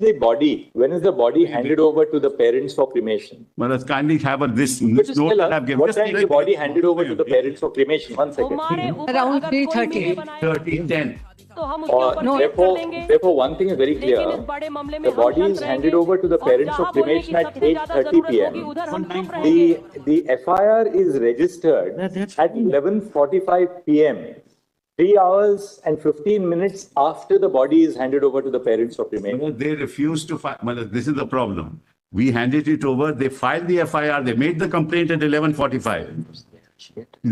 When is the body handed over to the parents for cremation? Well, let's kindly have this Just note tell that us, I've given. what Just time is the body handed over to the parents for cremation? 1 second. Around 3:30. 30:10. तो हम उसके ऊपर case कर लेंगे। Therefore, one thing is very लेकिन clear. इस बड़े मामले में The हम body शांत is रहेंगे handed over to the और parents for जहां बोलने की cremation at सबसे ज्यादा 8:30 जरूरत p.m. होगी उधर हम चुप रहेंगे। The FIR is registered at 11:45 p.m. 3 hours and 15 minutes after the body is handed over to the parents for cremation. They refused to file. Well, this is the problem. We handed it over. They filed the FIR. They made the complaint at 11:45.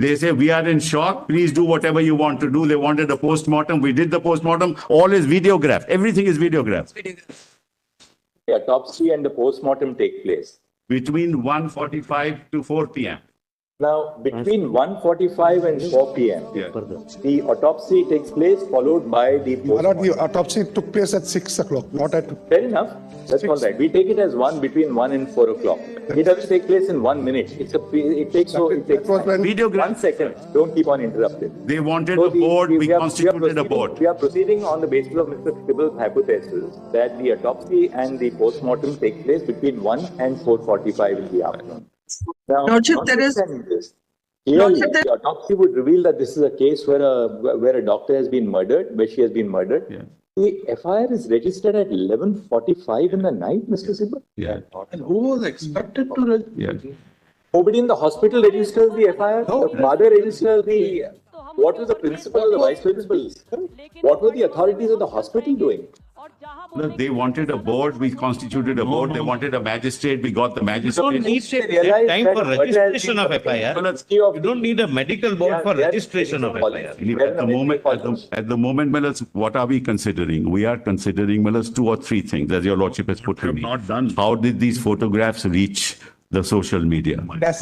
They say, we are in shock. Please do whatever you want to do. They wanted a post-mortem. We did the post-mortem. All is videographed. Everything is videographed. The autopsy and the post-mortem take place. Between 1:45 to 4 p.m. Now, between 1:45 and 4 p.m., the autopsy takes place, followed by the My lord, post-mortem. the autopsy took place at 6 o'clock, not at. Fair enough. That's all right. We take it as between 1 and 4 o'clock. It doesn't take place in 1 minute. It takes That was when. Videograph. 1 second. Don't keep on interrupting. They wanted So a board. We are constituted a proceeding- board. We are proceeding on the basis of Mr. Sibal's hypothesis that the autopsy and the post-mortem take place between 1 and 4:45 in the afternoon. Now, Lordship, there is- notwithstanding this, clearly, Lordship, there- the autopsy would reveal that this is a case where a doctor has been murdered, where she has been murdered. Yeah. The FIR is registered at 11:45 in the night, Mr. Sibal. Yeah. And who was expected to Yeah. Nobody in the hospital registers the FIR. The father registers the. What was the principal or the vice principal? What were the authorities of the hospital doing? और जहां No, they wanted a board. We constituted a board. They wanted a magistrate. We got the You don't magistrate. need They realized time that for murder has registration been of committed. FIR. Well, let's- You don't need a medical board for They are- registration of FIR. At the moment, at the moment, Millers, what are we considering? We are considering, Millers, 2 or 3 things, as your lordship has put to me. Not done. How did these photographs reach the social media?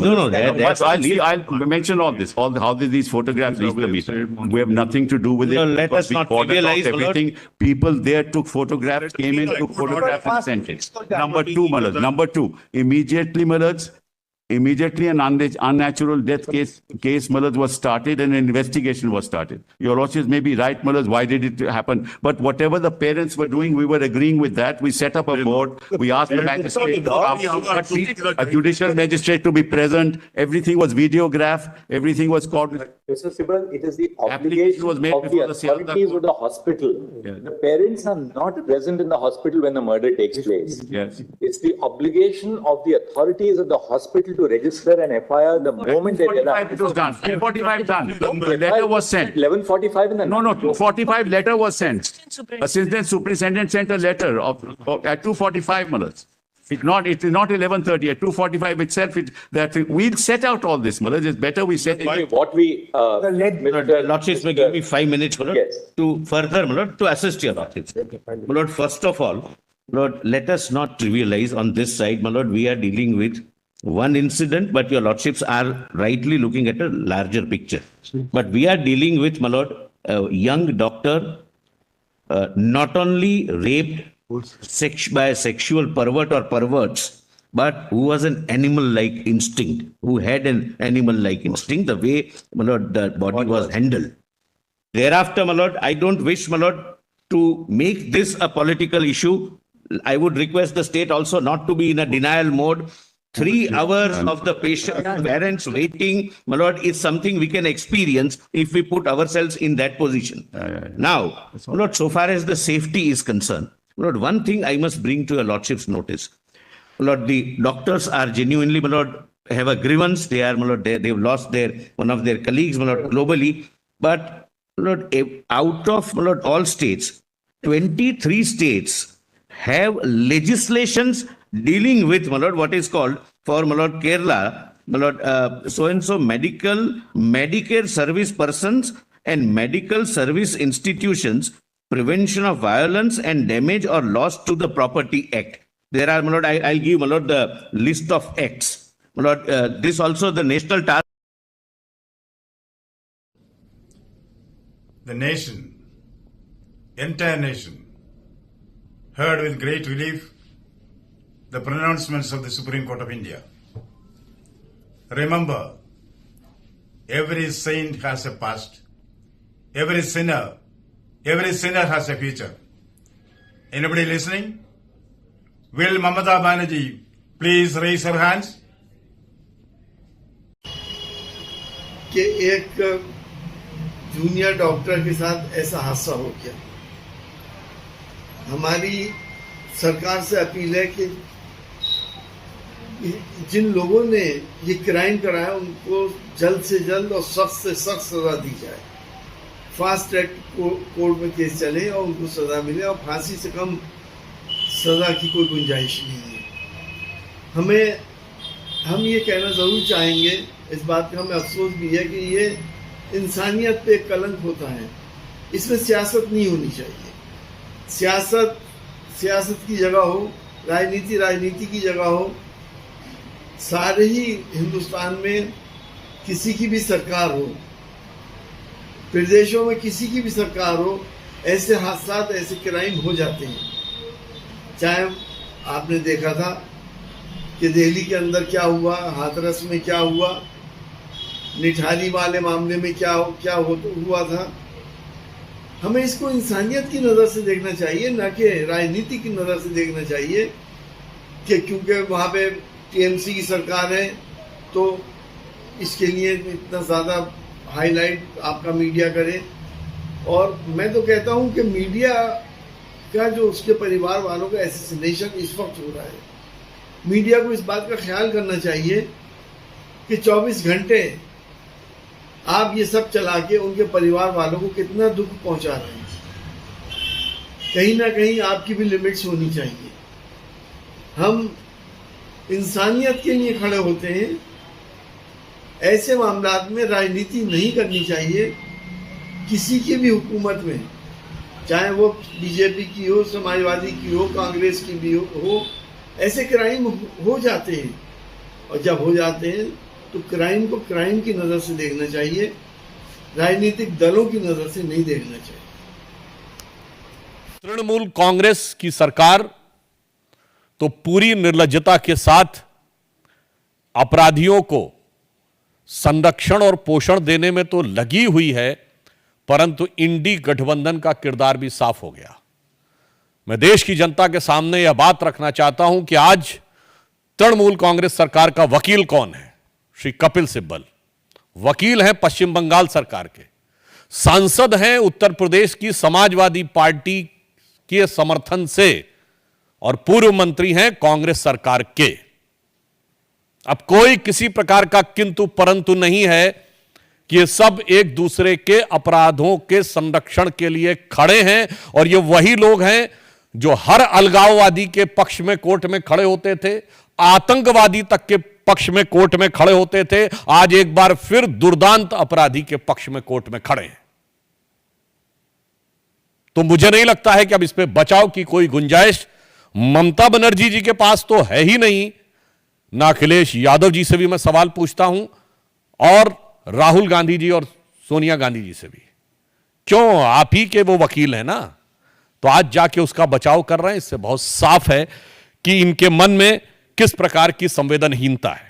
No, that's I'll mention all this. How did these photographs reach the media? We have nothing to do with it. No, let because us we not cordoned off trivialize, my lord. everything. People there took photographs, came in, took photographs and sent it. Number 2, Millers. Number 2, immediately, Millers, immediately an unnatural death case, Millers, was started and an investigation was started. Your lordships may be right, Millers, why did it happen? But whatever the parents were doing, we were agreeing with that. We set up a board. We asked the magistrate to come, a judicial magistrate to be present. Everything was videographed. Everything was called. Mr. Sibal, it is the Application was obligation made of the before the Seattle authorities court. of the hospital. The parents are not present in the hospital when the murder takes place. Yes. It's the obligation of the authorities of the hospital to register an FIR the moment they 2:45 realize. it was done. 2:45 done. The letter was sent. 11:45 in the No, 2:45 letter was sent. Assistant superintendent sent a letter at 2:45 minutes. It is not 11:30. At 2:45 itself, we'll set out all this, Malaj. It's better we set it. What we, Mr. Lordships may give me 5 minutes, my lord, Yes. to further, my lord, to assist your lordships. My lord, first of all, my lord, let us not trivialize on this side, my lord, we are dealing with one incident, but your lordships are rightly looking at a larger picture. But we are dealing with, my lord, a young doctor, not only raped by a sexual pervert or perverts, but who was an animal-like instinct, who had an animal-like instinct, the way, my lord, the body was handled. Thereafter, my lord, I don't wish, my lord, to make this a political issue. I would request the state also not to be in a denial mode. 3 hours of the patient parents waiting, my lord, is something we can experience if we put ourselves in that position. Now, my lord, so far as the safety is concerned, my lord, one thing I must bring to your lordship's notice. My lord, the doctors are genuinely, my lord, have a grievance. They are, my lord, they've lost one of their colleagues, my lord, globally. But, my lord, out of, my lord, all states, 23 states have legislations dealing with, my lord, what is called for, my lord, Kerala, my lord, so-and-so Medicare service persons and medical service institutions, Prevention of Violence and Damage or Loss to the Property Act. There are, my lord, I'll give, my lord, the list of acts. My lord, this also the National Task. The nation, entire nation, heard with great relief the pronouncements of the Supreme Court of India. Remember, every saint has a past, every sinner has a future. Anybody listening? Will Mamata Banerjee please raise her hands? कि एक junior doctor के साथ ऐसा हादसा हो गया। हमारी सरकार से अपील है कि जिन लोगों ने ये क्राइम कराया उनको जल्द से जल्द और सख्त से सख्त सजा दी जाए। फास्ट ट्रैक कोर्ट में केस चले और उनको सजा मिले, और फांसी से कम सजा की कोई गुंजाइश नहीं है। हम ये कहना ज़रूर चाहेंगे, इस बात का हमें अफसोस भी है कि ये इंसानियत पे एक कलंक होता है। इसमें सियासत नहीं होनी चाहिए। सियासत की जगह हो, राजनीति की जगह हो। सारे ही हिंदुस्तान में किसी की भी सरकार हो, प्रदेशों में किसी की भी सरकार हो, ऐसे हादसा, ऐसे क्राइम हो जाते हैं। चाहे आपने देखा था कि दिल्ली के अंदर क्या हुआ, हाथरस में क्या हुआ, निठारी वाले मामले में क्या हुआ था। हमें इसको इंसानियत की नज़र से देखना चाहिए, ना कि राजनीति की नज़र से देखना चाहिए कि क्योंकि वहाँ पे टीएमसी की सरकार है तो इसके लिए इतना ज़्यादा हाईलाइट आपका मीडिया करे। और मैं तो कहता हूँ कि मीडिया का जो उसके परिवार वालों का एसेसिनेशन इस वक्त हो रहा है, मीडिया को इस बात का ख्याल करना चाहिए कि 24 घंटे आप ये सब चला के उनके परिवार वालों को कितना दुख पहुंचा रहे हैं। कहीं ना कहीं आपकी भी लिमिट्स होनी चाहिए। हम इंसानियत के लिए खड़े होते हैं, ऐसे मामलात में राजनीति नहीं करनी चाहिए। किसी की भी हुकूमत में, चाहे वो बीजेपी की हो, समाजवादी की हो, कांग्रेस की भी हो, ऐसे क्राइम हो जाते हैं। और जब हो जाते हैं तो क्राइम को क्राइम की नज़र से देखना चाहिए, राजनीतिक दलों की नज़र से नहीं देखना चाहिए। तृणमूल कांग्रेस की सरकार तो पूरी निर्लज्जता के साथ अपराधियों को संरक्षण और पोषण देने में तो लगी हुई है, परंतु इंडी गठबंधन का किरदार भी साफ हो गया। मैं देश की जनता के सामने यह बात रखना चाहता हूं कि आज तृणमूल कांग्रेस सरकार का वकील कौन है? श्री कपिल सिब्बल वकील हैं पश्चिम बंगाल सरकार के, सांसद हैं उत्तर प्रदेश की समाजवादी पार्टी के समर्थन से, और पूर्व मंत्री हैं कांग्रेस सरकार के। अब कोई किसी प्रकार का किंतु परंतु नहीं है कि ये सब एक दूसरे के अपराधों के संरक्षण के लिए खड़े हैं। और ये वही लोग हैं जो हर अलगाववादी के पक्ष में कोर्ट में खड़े होते थे, आतंकवादी तक के पक्ष में कोर्ट में खड़े होते थे, आज एक बार फिर दुर्दांत अपराधी के पक्ष में कोर्ट में खड़े हैं। तो मुझे नहीं लगता है कि अब इस पे बचाव की कोई गुंजाइश ममता बनर्जी जी के पास तो है ही नहीं, ना अखिलेश यादव जी से भी मैं सवाल पूछता हूं, और राहुल गांधी जी और सोनिया गांधी जी से भी। क्यों? आप ही के वो वकील हैं ना, तो आज जाके उसका बचाव कर रहे हैं। इससे बहुत साफ है कि इनके मन में किस प्रकार की संवेदनहीनता है।